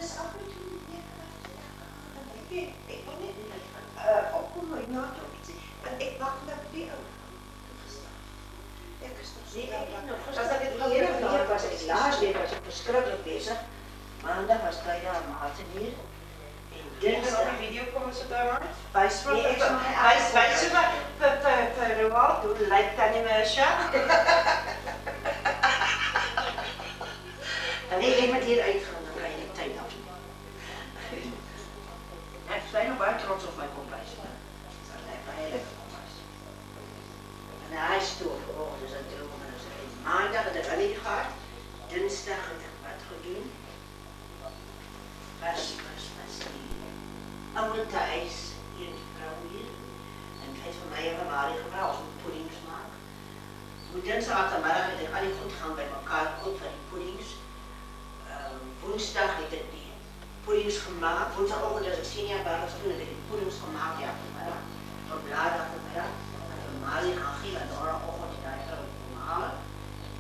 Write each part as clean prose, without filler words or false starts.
Dis af en toe net en ek weet, ek wil net opkom my na toe ietsie, want ek wag net die ou toegestaan. Ek is nog so was ek laas week was ek verskriklik besig. Maandag was Tyda maat se hier. En dinsdag die video kom so daar maar. Wys so vir Roald, hoe lyk Tannie Mersha? En ek met hier uitgaan dan ry ek tyd af. Ek sê nog baie trots op my kombuis. Dit is 'n baie kombuis. En hy stoor, dis 'n droom en so. Maandag het ek al gehad. Dinsdag het ek wat gedoen. Was oude thuis hier in die vrou hier. En het heeft van mij en van Marie gevraagd om puddings te maken. Moet dinsdagmiddag het ik al die goed gaan bij elkaar goed van die puddings. Woensdag het ik die puddings gemaakt. Woensdagochtend als ik senior was, toen heb ik die puddings gemaakt. Ja, vanmiddag. Van bladen vanmiddag. En van Marie gaan geven en donderdagochtend die daar vrouw komen halen.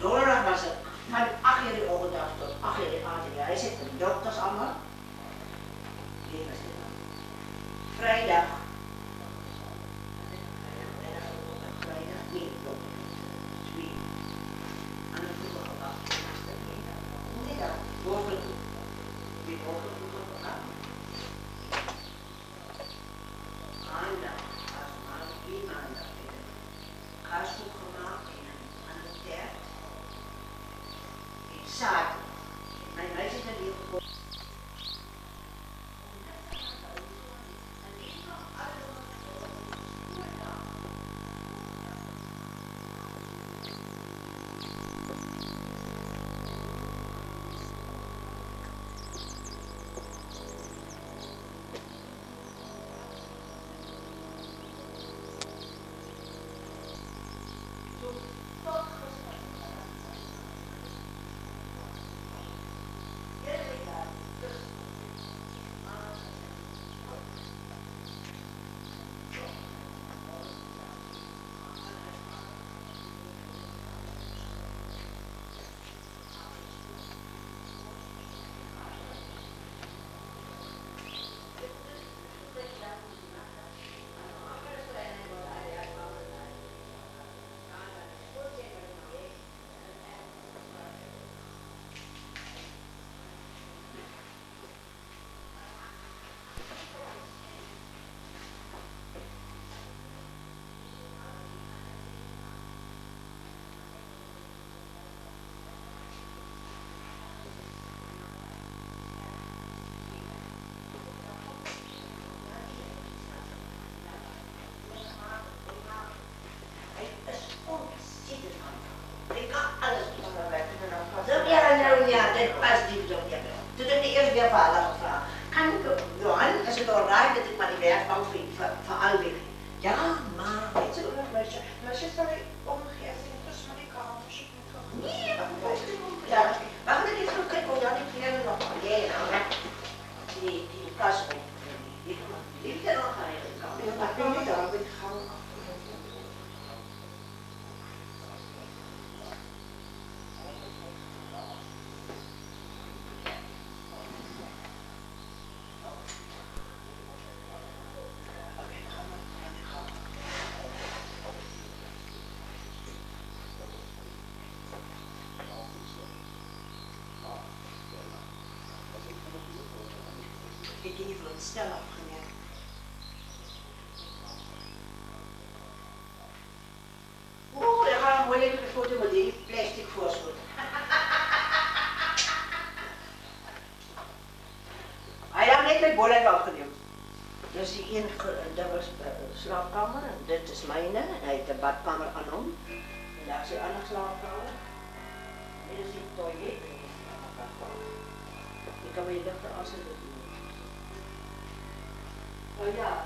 Donderdag was het van 8 uur de ochtend tot 8 uur de avond. Hij zit met de dokters allemaal. Die was dit dan. Vrijdag. Vrijdag. Nee, dokter. 2. Aan de voeten gebracht. Nee, dan. Boven. Weer boven. Maandag. Maandag. Kaassoep gemaakt aan de taart. En zaterdag. Mijn meisje is er hier gekomen. Ja, dit was die bedoeling. Toen heb ik eerst weer vader gevraagd. Kan ik, Johan, is het alright dat ik maar die werkbank voor Alweg? Ja, maar weet je nog, meisje zal ik omgeven, dus maar die kan nee, dat moet ik doen. Ja, waarom dat niet zo kijk, hoe Jan die kleren nog van jij en Anna, die kast op. Die liefde er nog eigenlijk kan. Ja, maar ik ben niet daar, ik ga. Ik heb even het stel afgemerkt. Oeh, dan gaan we mooi even een foto met die plastic voorschoot. Hij had net mijn bollet afgenomen. Dus die een, dat was de slaapkamer en dit is mijne. En hij heeft de badkamer aan hem. En daar is die andere slaapkamer. En dit is die toilet. Ik kan me je dochter afzetten. Oh ja,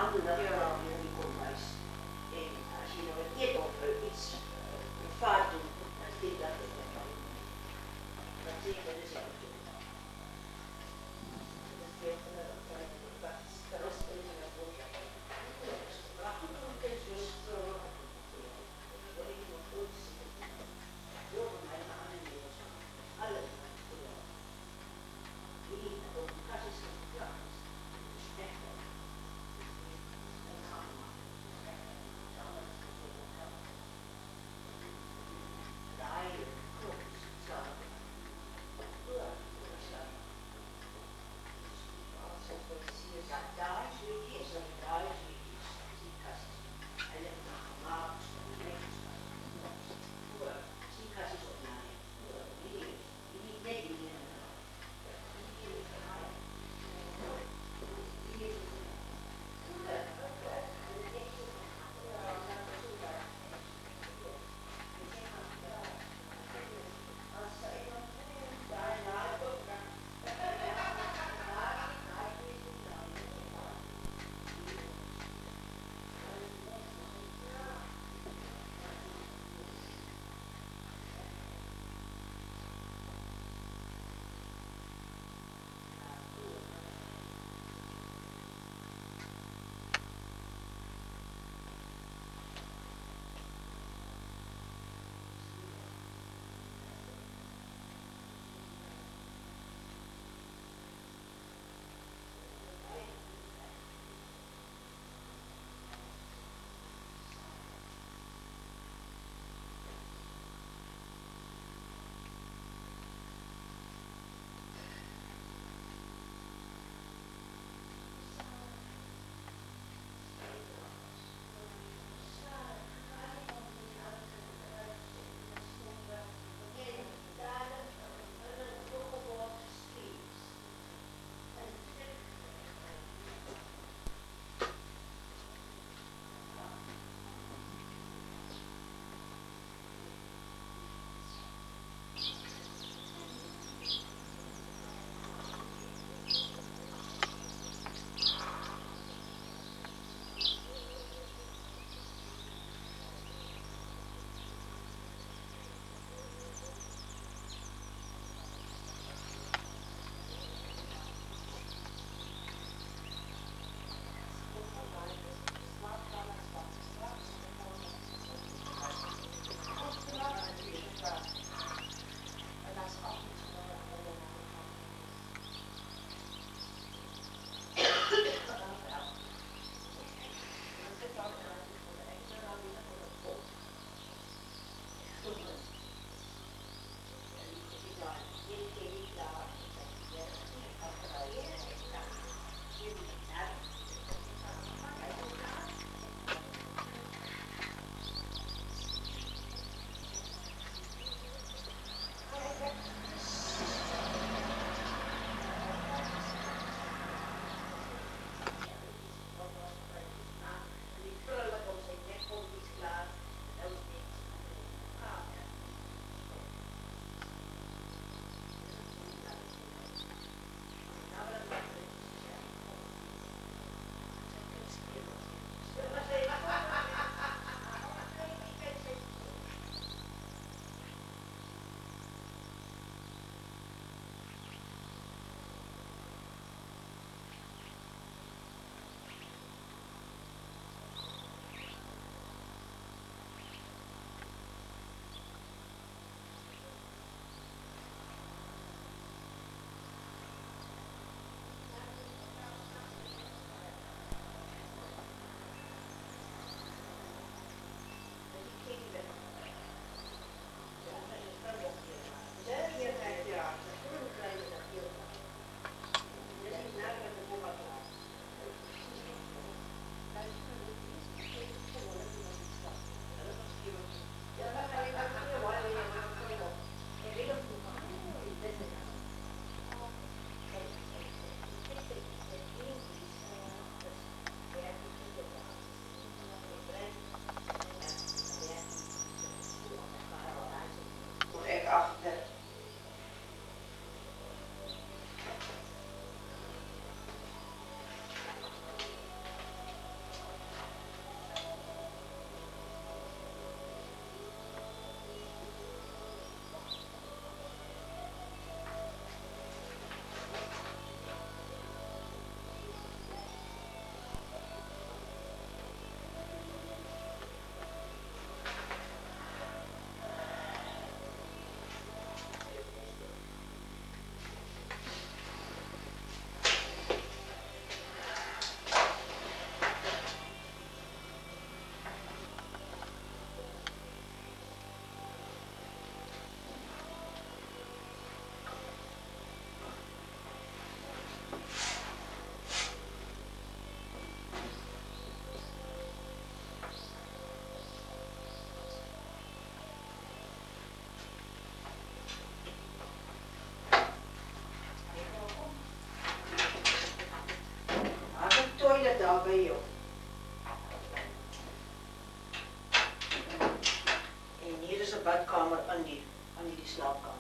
alla Joonikuntais. Siinä oli tietopöydissä faatun sillä tavalla. Siitä ne seutui. speciaal bij jou. En hier is een badkamer aan die slaapkamer.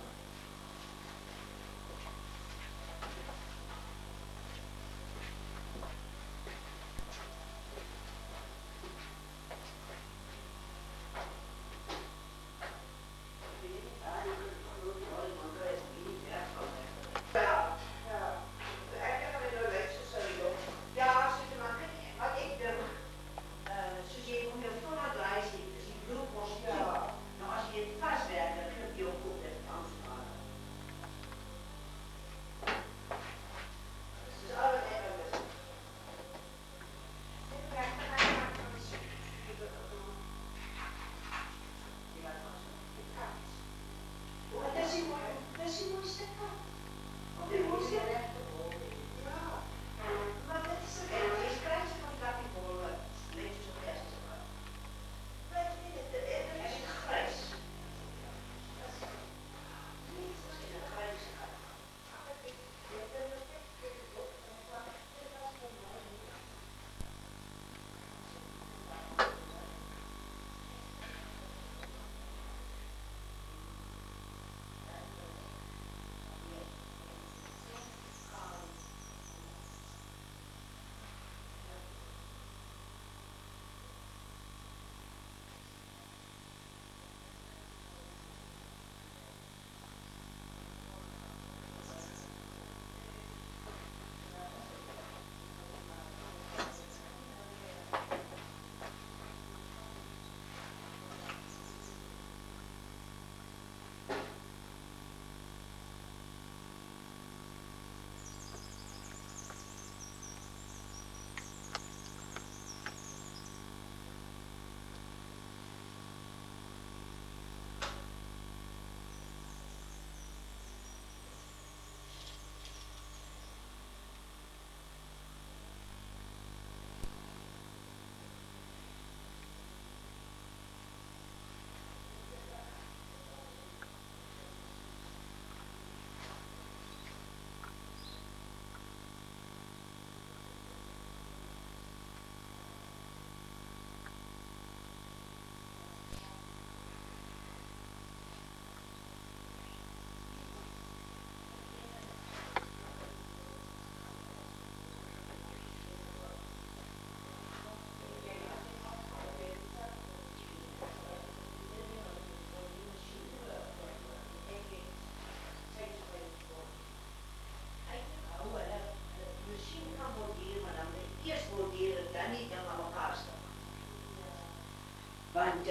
Want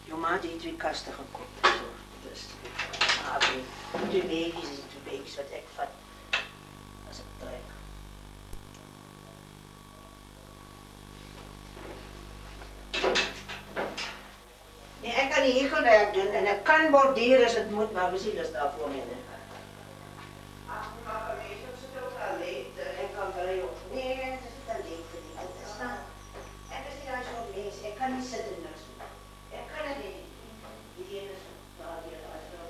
jouw ma heeft 2 kasten gekocht. Dus twee baby's wat ik vat als ik trek. Nee, ik kan niet hekelwerk doen en ik kan borderen als het moet, maar we zien dat daarvoor niet. Ach, maar weet je, ze is ook alleen. Ik kan er ook. Nee, het is niet alleen voor die. Het is nou. Het is niet als je ook leest. Ik kan niet zitten en niks doen. Ik kan het niet. Die ene is daar, die andere is daar.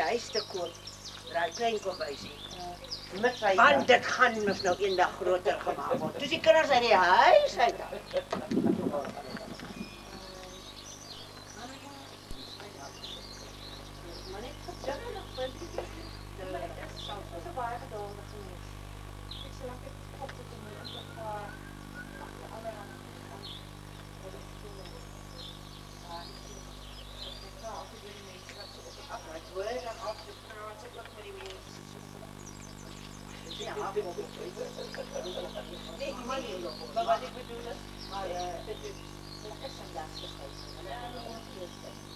juist te koop. Raai klein kombuisie. Met sy. Want dit gaan mos nou eendag groter gemaak word. Dis die kinders uit die huis uit. Maar net geduldig, want dit is so baie geduldig mens. Ek sê lank ek kop te doen en tot allerhande aan wat ek doen. Ek nou altyd weer die mense wat so op het afraak. Hoor dan af te praat ook met die mense. Ja, nee, maar wat ik bedoel is, maar dit is een lastigheid. Ja, dat is goed.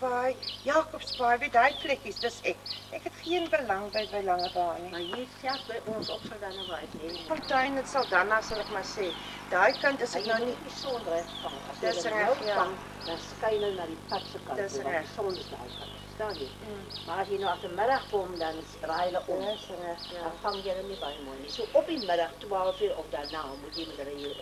Jacobsbaai, Jacobsbaai, weet daai plekkies, dis ek. Ek het geen belang by Langebaan nie. Maar hier selfs by ons op Saldanha Waai, nee. Fontein het Saldanha sal ek maar sê. Daai kant is ek nou nie. Die son reg vang. As Dis jy reg, nou ja. vang, dan skyn hy na die pad se kant. Dis toe, want reg. Die son is daai kant. Verstaan jy? Maar as jy nou as 'n middag kom, dan draai hulle om. Dis reg, ja. Dan vang jy hulle nie baie mooi nie. So op die middag 12 uur of daarna moet jy met hulle hier.